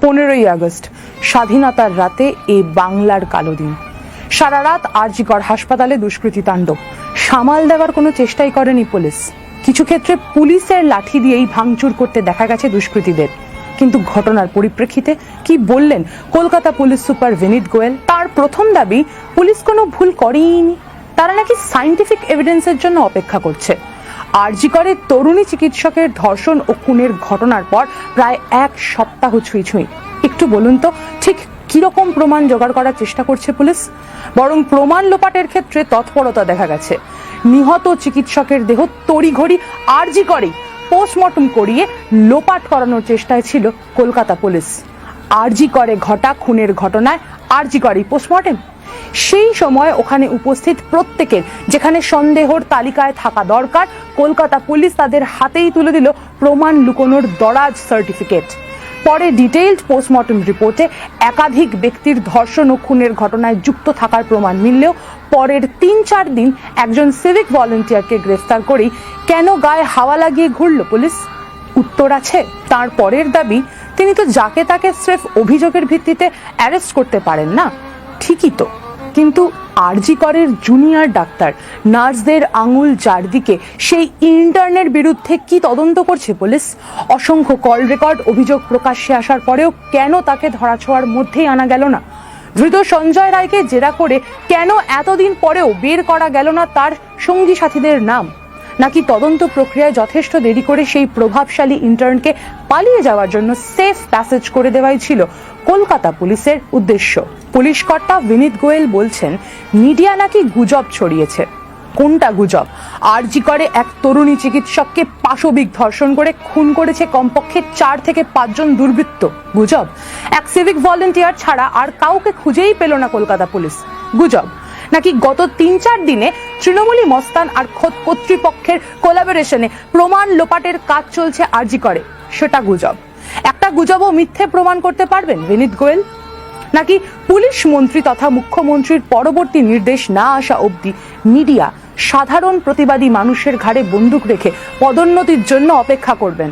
15ই August স্বাধীনতার রাতে এই বাংলার কালো দিন। সারা রাত আরজিকর হাসপাতালে দুষ্কৃতী তাণ্ডব। সামাল দেওয়ার কোনো চেষ্টাই করেনি পুলিশ। কিছু ক্ষেত্রে পুলিশের লাঠি দিয়েই ভাঙচুর করতে দেখা গেছে দুষ্কৃতীদের। কিন্তু ঘটনার পরিপ্রেক্ষিতে কি বললেন কলকাতা পুলিশ সুপার বিনীত গোয়েল? তার প্রথম দাবি, পুলিশ কোনো ভুল করেনি, তারা নাকি সায়েন্টিফিক এভিডেন্সের জন্য অপেক্ষা করছে। আরজিকরে তরুণী চিকিৎসকের ধর্ষণ ও খুনের ঘটনার পর প্রায় এক সপ্তাহ ছুঁই। একটু বলুন তো, ঠিক কিরকম প্রমাণ জোগাড় করার চেষ্টা করছে পুলিশ? বরং প্রমাণ লোপাটের ক্ষেত্রে তৎপরতা দেখা গেছে। নিহত চিকিৎসকের দেহ তড়িঘড়ি আরজিকরে পোস্টমর্টম করিয়ে লোপাট করানোর চেষ্টায় ছিল কলকাতা পুলিশ। আরজিকরে ঘটা খুনের ঘটনায় আরজিকরে পোস্টমর্টম। সেই সময় ওখানে উপস্থিত প্রত্যেকের যেখানে সন্দেহর তালিকায় থাকা দরকার, কলকাতা পুলিশ তাদের হাতেই তুলে দিল প্রমাণ লুকোনোর দরাজ সার্টিফিকেট। পরে ডিটেইলড পোস্টমর্টম রিপোর্টে একাধিক ব্যক্তির ধর্ষণ ও খুনের ঘটনায় যুক্ত থাকার প্রমাণ মিললেও পরের 3-4 দিন একজন সিভিক ভলেন্টিয়ারকে গ্রেফতার করেই কেন গায়ে হাওয়া লাগিয়ে ঘুরল পুলিশ? উত্তর আছে। তার পরের দাবি, তিনি তো যাকে তাকে স্রেফ অভিযোগের ভিত্তিতে অ্যারেস্ট করতে পারেন না। ঠিকই তো, কিন্তু আরজিকরের জুনিয়র ডাক্তার নার্সদের আঙুল যার দিকে, সেই ইন্টার্নের বিরুদ্ধে কি তদন্ত করছে পুলিশ? অসংখ্য কল রেকর্ড অভিযোগ প্রকাশ্যে আসার পরেও কেন তাকে ধরাছোঁয়ার মধ্যেই আনা গেল না? ধৃত সঞ্জয় রায়কে জেরা করে কেন এতদিন পরেও বের করা গেল না তার সঙ্গী সাথীদের নাম? নাকি তদন্ত প্রক্রিয়ায় যথেষ্ট দেরি করে সেই প্রভাবশালী ইন্টার্নকে পালিয়ে যাওয়ার জন্য সেফ প্যাসেজ করে দেওয়াই ছিল কলকাতা পুলিশের উদ্দেশ্য? পুলিশ কর্তা বিনীত গোয়েল বলছেন, মিডিয়া নাকি গুজব ছড়িয়েছে। কোনটা গুজব? আরজিকরে এক তরুণী চিকিৎসককে পাশবিক ধর্ষণ করে খুন করেছে কমপক্ষে 4 থেকে 5 জন দুর্বৃত্ত। গুজব। এক সিভিক ভলেন্টিয়ার ছাড়া আর কাউকে খুঁজেই পেল না কলকাতা পুলিশ। গুজব। নাকি গত 3-4 দিনে তৃণমূলী মস্তান আর খোদ কর্তৃপক্ষের কোলাবোরেশনে প্রমাণ লোপাটের কাজ চলছে আরজিকরে? সেটা গুজব। একটা গুজবও মিথ্যে প্রমাণ করতে পারবেন বিনীত গোয়েল? নাকি পুলিশ মন্ত্রী তথা মুখ্যমন্ত্রীর পরবর্তী নির্দেশ না আসা অবধি মিডিয়া সাধারণ প্রতিবাদী মানুষের ঘাড়ে বন্দুক রেখে পদোন্নতির জন্য অপেক্ষা করবেন?